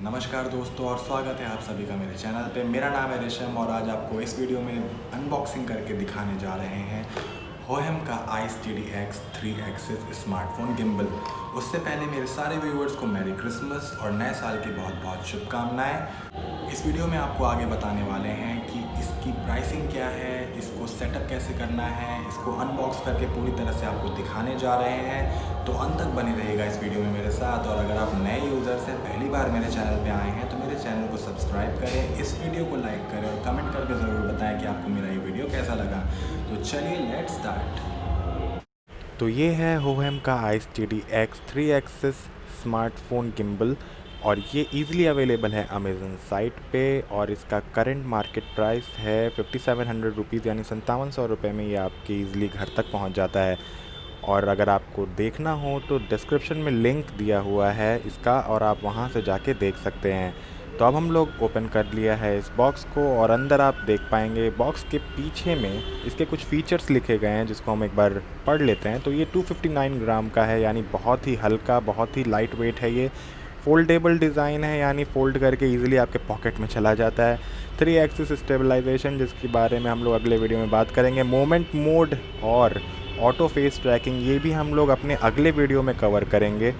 नमस्कार दोस्तों और स्वागत है आप सभी का मेरे चैनल पे। मेरा नाम है रेशम और आज आपको इस वीडियो में अनबॉक्सिंग करके दिखाने जा रहे हैं होहेम का iSteady X 3 axis smartphone gimbal. उससे पहले मेरे सारे व्यूअर्स को मैरी क्रिसमस और नए साल की बहुत बहुत शुभकामनाएं। इस वीडियो में आपको आगे बताने वाले हैं कि इसकी प्राइसिंग क्या है, इसको सेटअप कैसे करना है, इसको अनबॉक्स करके पूरी तरह से आपको दिखाने जा रहे हैं। तो अंत तक बने रहेगा इस वीडियो में मेरे साथ। और अगर आप नए यूज़र्स हैं, पहली बार मेरे चैनल पे आए हैं, तो मेरे चैनल को सब्सक्राइब करें, इस वीडियो को लाइक करें और कमेंट करके ज़रूर बताएं कि आपको मेरा ये वीडियो कैसा लगा। तो चलिए लेट्स स्टार्ट। तो ये है होहेम का iSteady X 3 axis smartphone gimbal और ये इजीली अवेलेबल है अमेज़न साइट पे और इसका करंट मार्केट प्राइस है 5700 रुपीज़ यानी 5700 रुपये में ये आपके इजीली घर तक पहुंच जाता है। और अगर आपको देखना हो तो डिस्क्रिप्शन में लिंक दिया हुआ है इसका और आप वहां से जाके देख सकते हैं। तो अब हम लोग ओपन कर लिया है इस बॉक्स को और अंदर आप देख पाएंगे बॉक्स के पीछे में इसके कुछ फीचर्स लिखे गए हैं जिसको हम एक बार पढ़ लेते हैं। तो ये 259 ग्राम का है यानी बहुत ही हल्का, बहुत ही लाइट वेट है। ये फोल्डेबल डिज़ाइन है यानी फ़ोल्ड करके इजीली आपके पॉकेट में चला जाता है। 3 एक्सिस स्टेबलाइजेशन जिसके बारे में हम लोग अगले वीडियो में बात करेंगे। मोमेंट मोड और ऑटो फेस ट्रैकिंग ये भी हम लोग अपने अगले वीडियो में कवर करेंगे।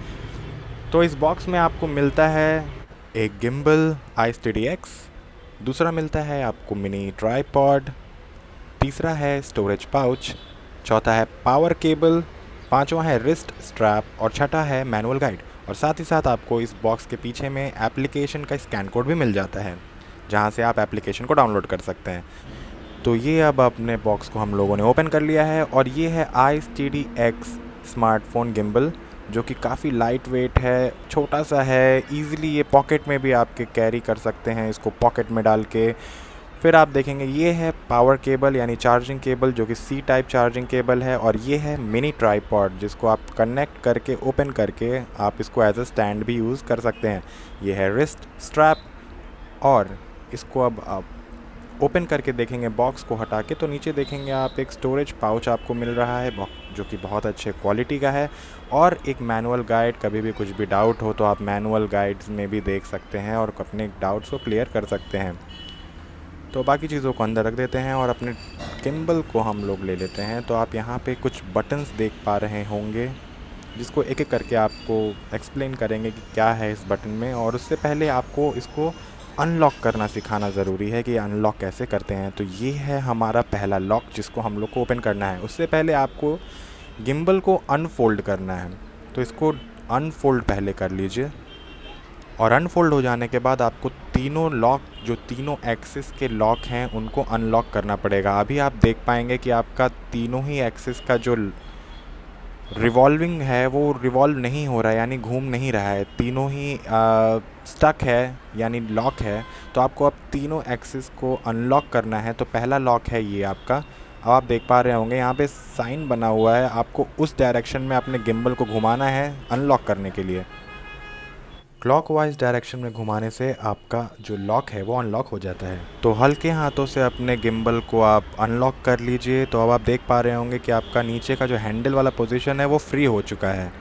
तो इस बॉक्स में आपको मिलता है एक गिम्बल iSteady X, दूसरा मिलता है आपको मिनी ट्राइपॉड, तीसरा है स्टोरेज पाउच, चौथा है पावर केबल, पांचवा है रिस्ट स्ट्रैप और छठा है मैनुअल गाइड। और साथ ही साथ आपको इस बॉक्स के पीछे में एप्लीकेशन का स्कैन कोड भी मिल जाता है जहां से आप एप्लीकेशन को डाउनलोड कर सकते हैं। तो ये अब अपने बॉक्स को हम लोगों ने ओपन कर लिया है और ये है iSteady X स्मार्टफोन गिम्बल जो कि काफ़ी लाइट वेट है, छोटा सा है, इजीली ये पॉकेट में भी आपके कैरी कर सकते हैं इसको पॉकेट में डाल के। फिर आप देखेंगे ये है पावर केबल यानी चार्जिंग केबल जो कि सी टाइप चार्जिंग केबल है और ये है मिनी ट्राइपॉड जिसको आप कनेक्ट करके ओपन करके आप इसको एज अ स्टैंड भी यूज़ कर सकते हैं। ये है रिस्ट स्ट्रैप और इसको अब आप ओपन करके देखेंगे बॉक्स को हटा के तो नीचे देखेंगे आप एक स्टोरेज पाउच आपको मिल रहा है जो कि बहुत अच्छे क्वालिटी का है और एक मैनुअल गाइड। कभी भी कुछ भी डाउट हो तो आप मैनुअल गाइड्स में भी देख सकते हैं और अपने डाउट्स को क्लियर कर सकते हैं। तो बाकी चीज़ों को अंदर रख देते हैं और अपने गिम्बल को हम लोग ले लेते हैं। तो आप यहाँ पे कुछ बटन्स देख पा रहे होंगे जिसको एक एक करके आपको एक्सप्लेन करेंगे कि क्या है इस बटन में। और उससे पहले आपको इसको अनलॉक करना सिखाना ज़रूरी है कि अनलॉक कैसे करते हैं। तो ये है हमारा पहला लॉक जिसको हम लोग को ओपन करना है। उससे पहले आपको गिम्बल को अनफोल्ड करना है। तो इसको अनफोल्ड पहले कर लीजिए और अनफोल्ड हो जाने के बाद आपको तीनों लॉक जो तीनों एक्सिस के लॉक हैं उनको अनलॉक करना पड़ेगा। अभी आप देख पाएंगे कि आपका तीनों ही एक्सिस का जो रिवॉल्विंग है वो रिवॉल्व नहीं हो रहा है यानी घूम नहीं रहा है, तीनों ही स्टक है यानी लॉक है। तो आपको अब तीनों एक्सिस को अनलॉक करना है। तो पहला लॉक है ये आपका, अब आप देख पा रहे होंगे यहाँ पे साइन बना हुआ है, आपको उस डायरेक्शन में अपने गिम्बल को घुमाना है अनलॉक करने के लिए। क्लॉकवाइज डायरेक्शन में घुमाने से आपका जो लॉक है वो अनलॉक हो जाता है। तो हल्के हाथों से अपने गिम्बल को आप अनलॉक कर लीजिए। तो अब आप देख पा रहे होंगे कि आपका नीचे का जो हैंडल वाला पोजीशन है वो फ्री हो चुका है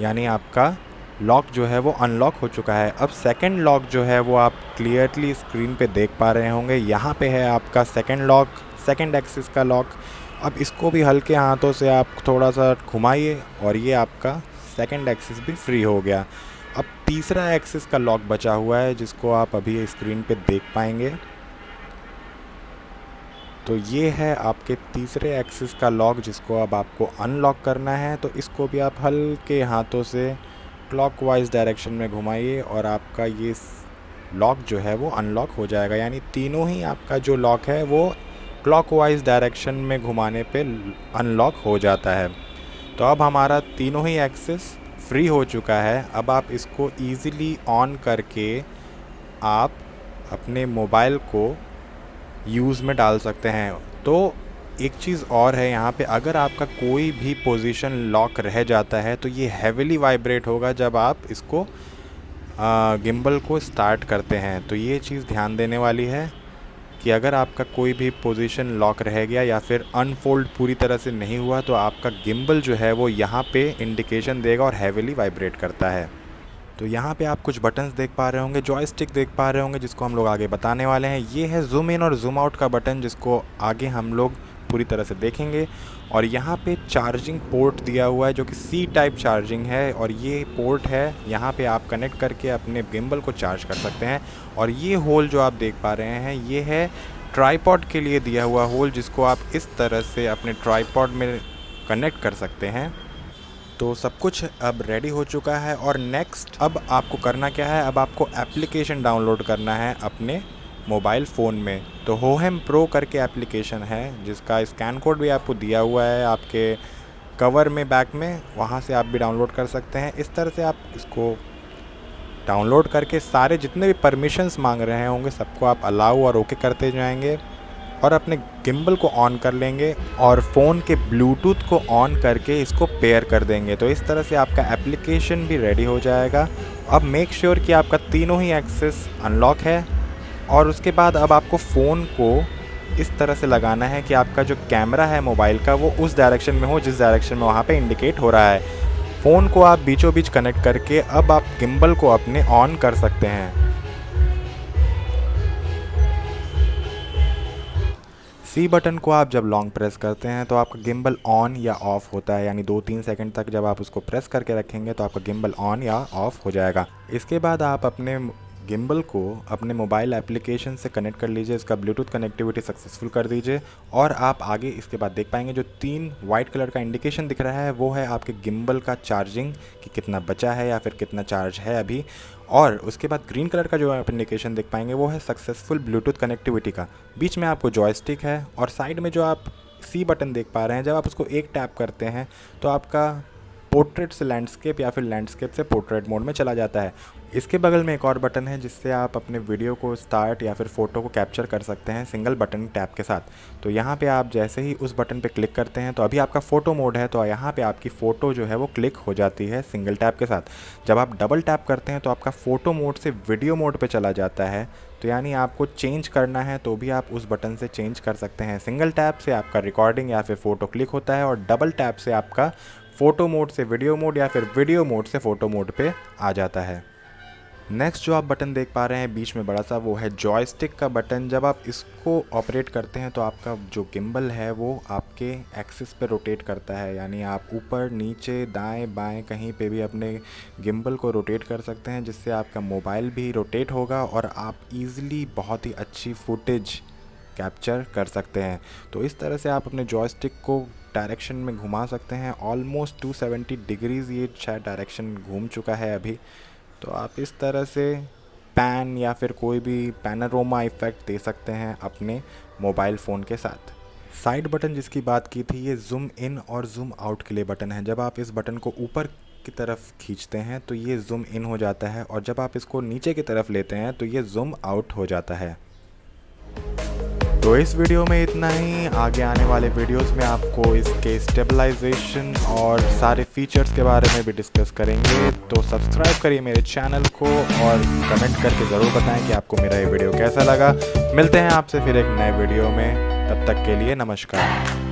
यानी आपका लॉक जो है वो अनलॉक हो चुका है। अब सेकंड लॉक जो है वो आप क्लियरली स्क्रीन पे देख पा रहे होंगे, यहाँ पे है आपका सेकंड लॉक, सेकंड एक्सिस का लॉक। अब इसको भी हल्के हाथों से आप थोड़ा सा घुमाइए और ये आपका सेकंड एक्सिस भी फ्री हो गया। अब तीसरा एक्सिस का लॉक बचा हुआ है जिसको आप अभी स्क्रीन पे देख पाएंगे। तो ये है आपके तीसरे एक्सिस का लॉक जिसको अब आपको अनलॉक करना है। तो इसको भी आप हल्के हाथों से क्लॉकवाइज डायरेक्शन में घुमाइए और आपका ये लॉक जो है वो अनलॉक हो जाएगा यानी तीनों ही आपका जो लॉक है वो क्लॉकवाइज डायरेक्शन में घुमाने पे अनलॉक हो जाता है। तो अब हमारा तीनों ही एक्सिस फ्री हो चुका है। अब आप इसको ईज़िली ऑन करके आप अपने मोबाइल को यूज़ में डाल सकते हैं। तो एक चीज़ और है यहाँ पे, अगर आपका कोई भी पोजीशन लॉक रह जाता है तो ये हेविली वाइब्रेट होगा जब आप इसको गिम्बल को स्टार्ट करते हैं। तो ये चीज़ ध्यान देने वाली है कि अगर आपका कोई भी पोजीशन लॉक रह गया या फिर अनफोल्ड पूरी तरह से नहीं हुआ तो आपका गिम्बल जो है वो यहाँ पे इंडिकेशन देगा और हेविली वाइब्रेट करता है। तो यहाँ पे आप कुछ बटन्स देख पा रहे होंगे, जॉयस्टिक देख पा रहे होंगे, जिसको हम लोग आगे बताने वाले हैं। ये है जूम इन और जूम आउट का बटन, जिसको आगे हम लोग पूरी तरह से देखेंगे। और यहाँ पे चार्जिंग पोर्ट दिया हुआ है जो कि सी टाइप चार्जिंग है, और ये पोर्ट है यहाँ पे आप कनेक्ट करके अपने गिम्बल को चार्ज कर सकते हैं। और ये होल जो आप देख पा रहे हैं ये है ट्राईपॉड के लिए दिया हुआ होल, जिसको आप इस तरह से अपने ट्राईपॉड में कनेक्ट कर सकते हैं। तो सब कुछ अब रेडी हो चुका है और नेक्स्ट अब आपको करना क्या है, अब आपको एप्लीकेशन डाउनलोड करना है अपने मोबाइल फ़ोन में। तो होहेम प्रो करके एप्लीकेशन है, जिसका स्कैन कोड भी आपको दिया हुआ है आपके कवर में बैक में, वहाँ से आप भी डाउनलोड कर सकते हैं। इस तरह से आप इसको डाउनलोड करके सारे जितने भी परमिशंस मांग रहे होंगे सबको आप अलाउ और ओके करते जाएंगे और अपने गिम्बल को ऑन कर लेंगे और फ़ोन के ब्लूटूथ को ऑन करके इसको पेयर कर देंगे। तो इस तरह से आपका एप्लीकेशन भी रेडी हो जाएगा। अब मेक श्योर कि आपका तीनों ही एक्सेस अनलॉक है, और उसके बाद अब आपको फ़ोन को इस तरह से लगाना है कि आपका जो कैमरा है मोबाइल का वो उस डायरेक्शन में हो जिस डायरेक्शन में वहाँ पे इंडिकेट हो रहा है। फ़ोन को आप बीचों बीच कनेक्ट करके अब आप गिम्बल को अपने ऑन कर सकते हैं। सी बटन को आप जब लॉन्ग प्रेस करते हैं तो आपका गिम्बल ऑन या ऑफ़ होता है, यानी 2-3 सेकंड तक जब आप उसको प्रेस करके रखेंगे तो आपका गिम्बल ऑन या ऑफ़ हो जाएगा। इसके बाद आप अपने गिम्बल को अपने मोबाइल एप्लीकेशन से कनेक्ट कर लीजिए, इसका ब्लूटूथ कनेक्टिविटी सक्सेसफुल कर दीजिए, और आप आगे इसके बाद देख पाएंगे जो 3 वाइट कलर का इंडिकेशन दिख रहा है वो है आपके गिम्बल का चार्जिंग कि कितना बचा है या फिर कितना चार्ज है अभी। और उसके बाद ग्रीन कलर का जो आप इंडिकेशन देख पाएंगे वो है सक्सेसफुल ब्लूटूथ कनेक्टिविटी का। बीच में आपको जॉयस्टिक है और साइड में जो आप सी बटन देख पा रहे हैं, जब आप उसको एक टैप करते हैं तो आपका पोर्ट्रेट से लैंडस्केप या फिर लैंडस्केप से पोर्ट्रेट मोड में चला जाता है। इसके बगल में एक और बटन है जिससे आप अपने वीडियो को स्टार्ट या फिर फ़ोटो को कैप्चर कर सकते हैं सिंगल बटन टैप के साथ। तो यहाँ पे आप जैसे ही उस बटन पे क्लिक करते हैं तो अभी आपका फ़ोटो मोड है, तो यहाँ पे आपकी फ़ोटो जो है वो क्लिक हो जाती है सिंगल टैप के साथ। जब आप डबल टैप करते हैं तो आपका फ़ोटो मोड से वीडियो मोड पे चला जाता है। तो यानी आपको चेंज करना है तो भी आप उस बटन से चेंज कर सकते हैं। सिंगल टैप से आपका रिकॉर्डिंग या फिर फ़ोटो क्लिक होता है, और डबल टैप से आपका फ़ोटो मोड से वीडियो मोड या फिर वीडियो मोड से फ़ोटो मोड पे आ जाता है। नेक्स्ट जो आप बटन देख पा रहे हैं बीच में बड़ा सा, वो है जॉयस्टिक का बटन। जब आप इसको ऑपरेट करते हैं तो आपका जो गिम्बल है वो आपके एक्सिस पे रोटेट करता है, यानी आप ऊपर नीचे दाएं बाएं कहीं पे भी अपने गिम्बल को रोटेट कर सकते हैं, जिससे आपका मोबाइल भी रोटेट होगा और आप इजीली बहुत ही अच्छी फुटेज कैप्चर कर सकते हैं। तो इस तरह से आप अपने जॉयस्टिक को डायरेक्शन में घुमा सकते हैं। ऑलमोस्ट 270 डिग्रीज़ ये शायद डायरेक्शन घूम चुका है अभी। तो आप इस तरह से पैन या फिर कोई भी पैनोरामा इफ़ेक्ट दे सकते हैं अपने मोबाइल फ़ोन के साथ। साइड बटन जिसकी बात की थी, ये जूम इन और जूम आउट के लिए बटन है। जब आप इस बटन को ऊपर की तरफ खींचते हैं तो ये जूम इन हो जाता है, और जब आप इसको नीचे की तरफ लेते हैं तो ये जूम आउट हो जाता है। तो इस वीडियो में इतना ही। आगे आने वाले वीडियोस में आपको इसके स्टेबलाइजेशन और सारे फीचर्स के बारे में भी डिस्कस करेंगे। तो सब्सक्राइब करिए मेरे चैनल को और कमेंट करके ज़रूर बताएं कि आपको मेरा ये वीडियो कैसा लगा। मिलते हैं आपसे फिर एक नए वीडियो में, तब तक के लिए नमस्कार।